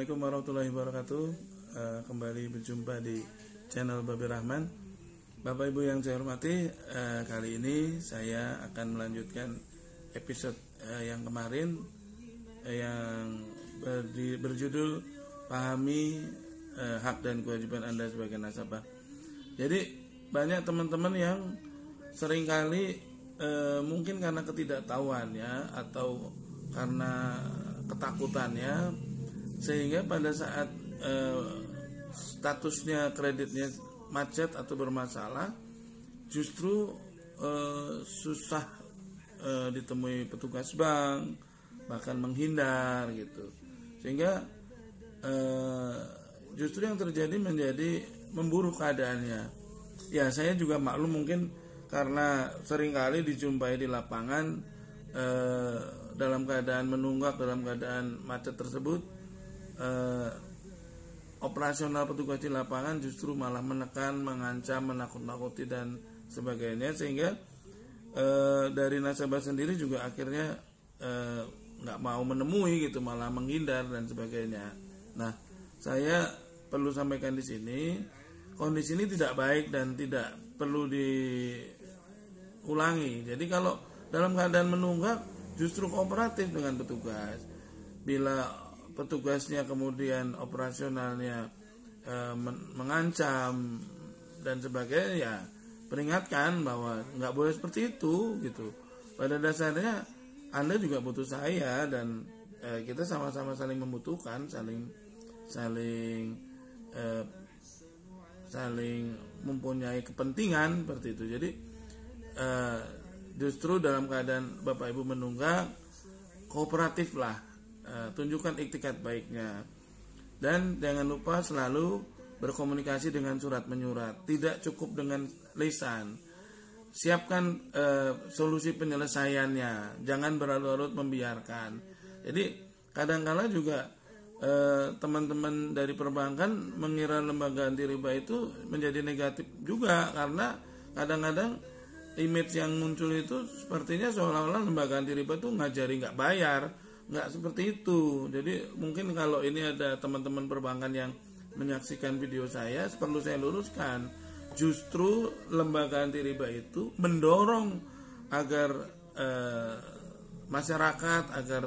Assalamualaikum warahmatullahi wabarakatuh. Kembali berjumpa di channel Babi Rahman. Bapak Ibu yang saya hormati, kali ini saya akan melanjutkan episode yang kemarin yang berjudul Pahami Hak dan Kewajiban Anda sebagai nasabah. Jadi banyak teman-teman yang seringkali mungkin karena ketidaktahuan ya, atau karena ketakutannya, sehingga pada saat statusnya kreditnya macet atau bermasalah, justru susah ditemui petugas bank, bahkan menghindar gitu, sehingga justru yang terjadi menjadi memburuk keadaannya. Ya, saya juga maklum mungkin karena seringkali dijumpai di lapangan dalam keadaan menunggak, dalam keadaan macet tersebut, operasional petugas di lapangan justru malah menekan, mengancam, menakut-nakuti dan sebagainya, sehingga dari nasabah sendiri juga akhirnya nggak mau menemui gitu, malah menghindar dan sebagainya. Nah, saya perlu sampaikan di sini, kondisi ini tidak baik dan tidak perlu diulangi. Jadi kalau dalam keadaan menunggak, justru kooperatif dengan petugas. Bila petugasnya kemudian operasionalnya mengancam dan sebagainya, ya peringatkan bahwa nggak boleh seperti itu gitu. Pada dasarnya Anda juga butuh saya, dan kita sama-sama saling membutuhkan, saling mempunyai kepentingan seperti itu. Jadi justru dalam keadaan Bapak Ibu menunggak, kooperatiflah, tunjukkan iktikat baiknya, dan jangan lupa selalu berkomunikasi dengan surat menyurat, tidak cukup dengan lisan. Siapkan solusi penyelesaiannya, jangan berlarut-larut membiarkan. Jadi kadang-kala juga teman-teman dari perbankan mengira lembaga anti riba itu menjadi negatif juga, karena kadang-kadang image yang muncul itu sepertinya seolah-olah lembaga anti riba itu ngajari nggak bayar. Nggak seperti itu. Jadi mungkin kalau ini ada teman-teman perbankan yang menyaksikan video saya, perlu saya luruskan, justru lembaga anti riba itu mendorong agar masyarakat, agar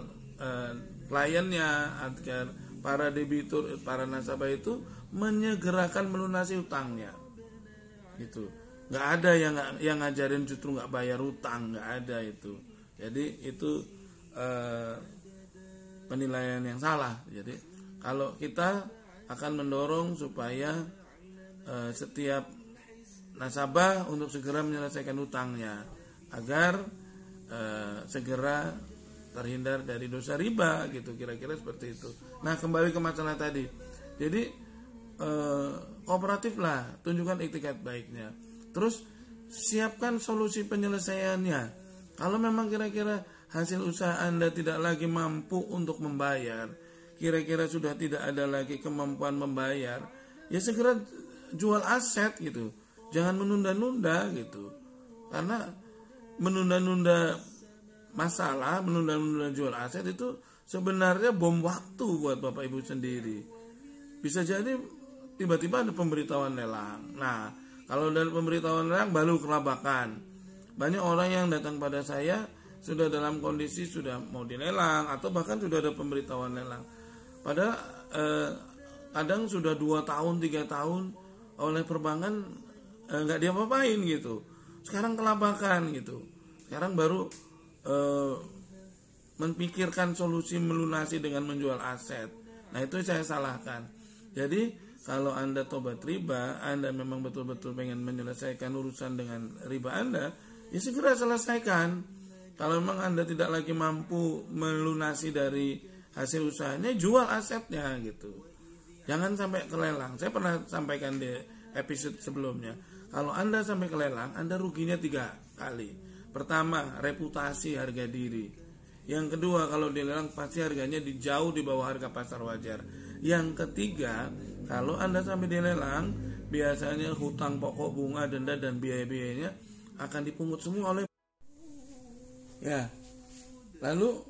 kliennya, agar para debitur, para nasabah itu menyegerakan melunasi utangnya gitu. Nggak ada yang ngajarin justru nggak bayar utang, nggak ada itu. Jadi itu penilaian yang salah. Jadi kalau kita akan mendorong supaya setiap nasabah untuk segera menyelesaikan utangnya, agar segera terhindar dari dosa riba gitu, kira-kira seperti itu. Nah, kembali ke masalah tadi. Jadi kooperatiflah, tunjukkan iktikat baiknya. Terus siapkan solusi penyelesaiannya. Kalau memang kira-kira hasil usaha Anda tidak lagi mampu untuk membayar, kira-kira sudah tidak ada lagi kemampuan membayar, ya segera jual aset gitu. Jangan menunda-nunda gitu. Karena menunda-nunda masalah, menunda-nunda jual aset itu sebenarnya bom waktu buat Bapak Ibu sendiri. Bisa jadi tiba-tiba ada pemberitahuan lelang. Nah, kalau dari pemberitahuan lelang baru kelabakan. Banyak orang yang datang pada saya sudah dalam kondisi sudah mau dilelang, atau bahkan sudah ada pemberitahuan lelang. Padahal kadang sudah 2 tahun, 3 tahun oleh perbankan nggak diapa-apain gitu. Sekarang kelabakan gitu. Sekarang baru memikirkan solusi melunasi dengan menjual aset. Nah, itu saya salahkan. Jadi kalau Anda tobat riba, Anda memang betul-betul pengen menyelesaikan urusan dengan riba Anda, ya segera selesaikan. Kalau memang Anda tidak lagi mampu melunasi dari hasil usahanya, jual asetnya gitu. Jangan sampai kelelang. Saya pernah sampaikan di episode sebelumnya. Kalau Anda sampai kelelang, Anda ruginya 3 kali. Pertama, reputasi, harga diri. Yang kedua, kalau dilelang pasti harganya jauh di bawah harga pasar wajar. Yang ketiga, kalau Anda sampai dilelang, biasanya hutang pokok, bunga, denda, dan biaya-biayanya akan dipungut semua oleh. Ya, lalu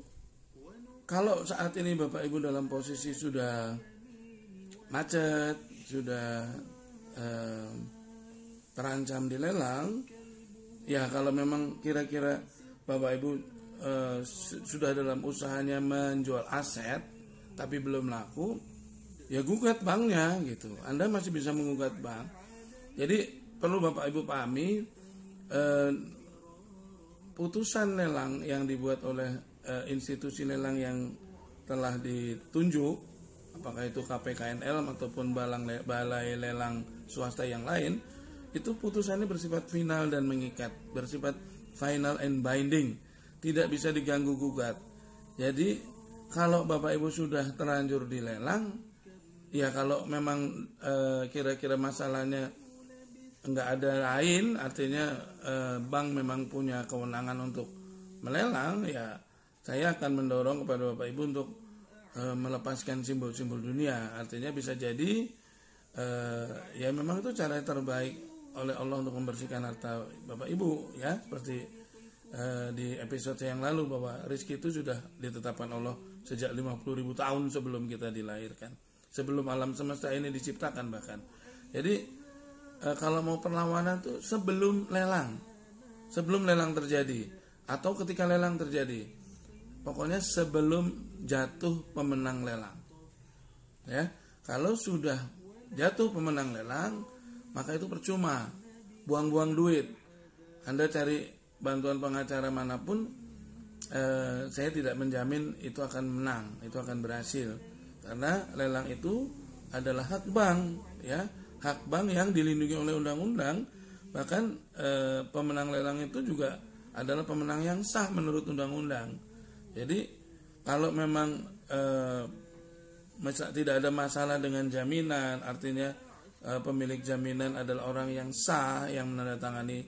kalau saat ini Bapak Ibu dalam posisi sudah macet, sudah terancam dilelang, ya kalau memang kira-kira Bapak Ibu sudah dalam usahanya menjual aset tapi belum laku, ya gugat banknya gitu. Anda masih bisa menggugat bank. Jadi perlu Bapak Ibu pahami, putusan lelang yang dibuat oleh institusi lelang yang telah ditunjuk, apakah itu KPKNL ataupun balai lelang swasta yang lain, itu putusannya bersifat final dan mengikat, bersifat final and binding, tidak bisa diganggu gugat. Jadi kalau Bapak Ibu sudah terlanjur dilelang, ya kalau memang kira-kira masalahnya enggak ada lain, artinya bank memang punya kewenangan untuk melelang, ya saya akan mendorong kepada Bapak Ibu untuk melepaskan simbol-simbol dunia. Artinya bisa jadi ya memang itu cara terbaik oleh Allah untuk membersihkan harta Bapak Ibu, ya, seperti di episode yang lalu bahwa rezeki itu sudah ditetapkan Allah sejak 50.000 tahun sebelum kita dilahirkan, sebelum alam semesta ini diciptakan bahkan. Jadi kalau mau perlawanan tuh sebelum lelang terjadi atau ketika lelang terjadi, pokoknya sebelum jatuh pemenang lelang, ya. Kalau sudah jatuh pemenang lelang, maka itu percuma, buang-buang duit. Anda cari bantuan pengacara manapun, saya tidak menjamin itu akan menang, itu akan berhasil, karena lelang itu adalah hak bank, ya, hak bank yang dilindungi oleh undang-undang. Bahkan pemenang lelang itu juga adalah pemenang yang sah menurut undang-undang. Jadi kalau memang tidak ada masalah dengan jaminan, artinya pemilik jaminan adalah orang yang sah, yang menandatangani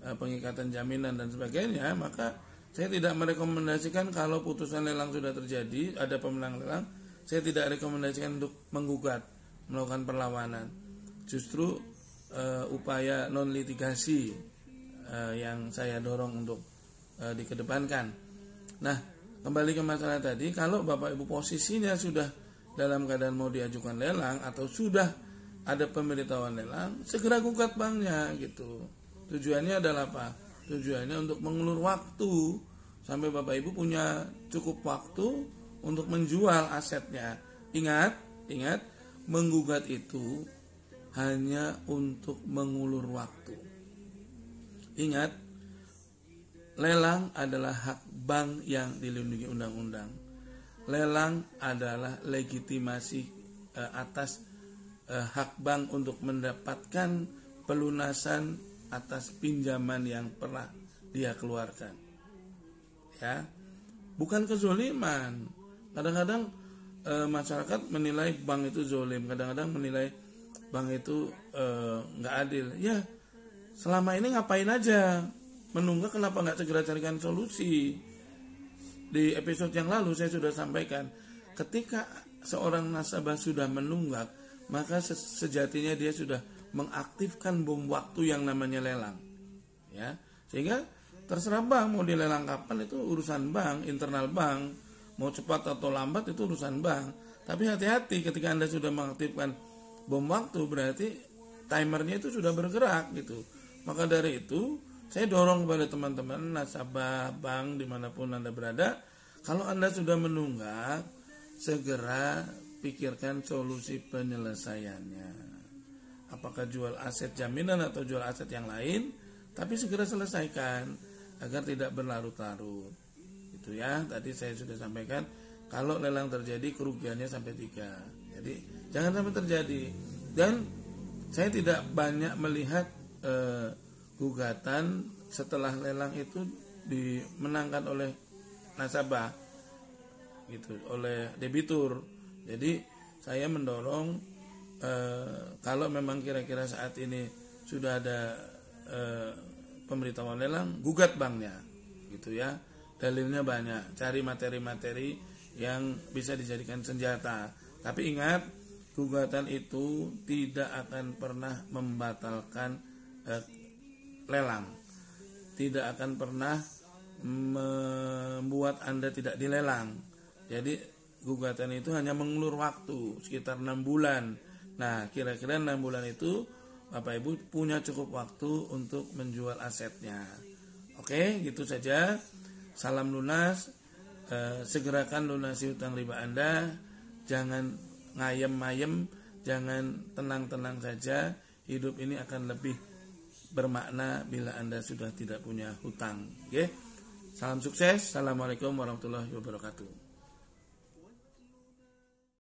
pengikatan jaminan dan sebagainya, maka saya tidak merekomendasikan kalau putusan lelang sudah terjadi, ada pemenang lelang, saya tidak rekomendasikan untuk menggugat, melakukan perlawanan. Justru upaya non litigasi yang saya dorong untuk dikedepankan. Nah, kembali ke masalah tadi, kalau Bapak Ibu posisinya sudah dalam keadaan mau diajukan lelang atau sudah ada pemberitahuan lelang, segera gugat banknya gitu. Tujuannya adalah apa? Tujuannya untuk mengulur waktu sampai Bapak Ibu punya cukup waktu untuk menjual asetnya. Ingat, menggugat itu hanya untuk mengulur waktu. Ingat, lelang adalah hak bank yang dilindungi undang-undang. Lelang adalah legitimasi atas hak bank untuk mendapatkan pelunasan atas pinjaman yang pernah dia keluarkan, ya, bukan kezoliman. Kadang-kadang masyarakat menilai bank itu zolim, kadang-kadang menilai bank itu nggak adil. Ya, selama ini ngapain aja menunggak, kenapa nggak segera carikan solusi? Di episode yang lalu saya sudah sampaikan, ketika seorang nasabah sudah menunggak, maka sejatinya dia sudah mengaktifkan bom waktu yang namanya lelang, ya. Sehingga terserah bank mau dilelang kapan, itu urusan bank, internal bank, mau cepat atau lambat itu urusan bank. Tapi hati-hati ketika Anda sudah mengaktifkan bom waktu, berarti timernya itu sudah bergerak gitu. Maka dari itu saya dorong kepada teman-teman nasabah bank dimanapun Anda berada, kalau Anda sudah menunggak, segera pikirkan solusi penyelesaiannya. Apakah jual aset jaminan atau jual aset yang lain, tapi segera selesaikan agar tidak berlarut-larut. Itu ya, tadi saya sudah sampaikan, kalau lelang terjadi kerugiannya sampai 3. Jadi jangan sampai terjadi. Dan saya tidak banyak melihat gugatan setelah lelang itu dimenangkan oleh nasabah gitu, oleh debitur. Jadi saya mendorong kalau memang kira-kira saat ini sudah ada pemberitahuan lelang, gugat banknya gitu ya. Dalilnya banyak, cari materi-materi yang bisa dijadikan senjata. Tapi ingat, gugatan itu tidak akan pernah membatalkan lelang, tidak akan pernah membuat Anda tidak dilelang. Jadi gugatan itu hanya mengulur waktu sekitar 6 bulan. Nah, kira-kira 6 bulan itu Bapak Ibu punya cukup waktu untuk menjual asetnya. Oke, gitu saja. Salam lunas. Segerakan lunasi hutang riba Anda. Jangan ngayem-mayem, jangan tenang-tenang saja. Hidup ini akan lebih bermakna bila Anda sudah tidak punya hutang. Oke. Salam sukses. Assalamualaikum warahmatullahi wabarakatuh.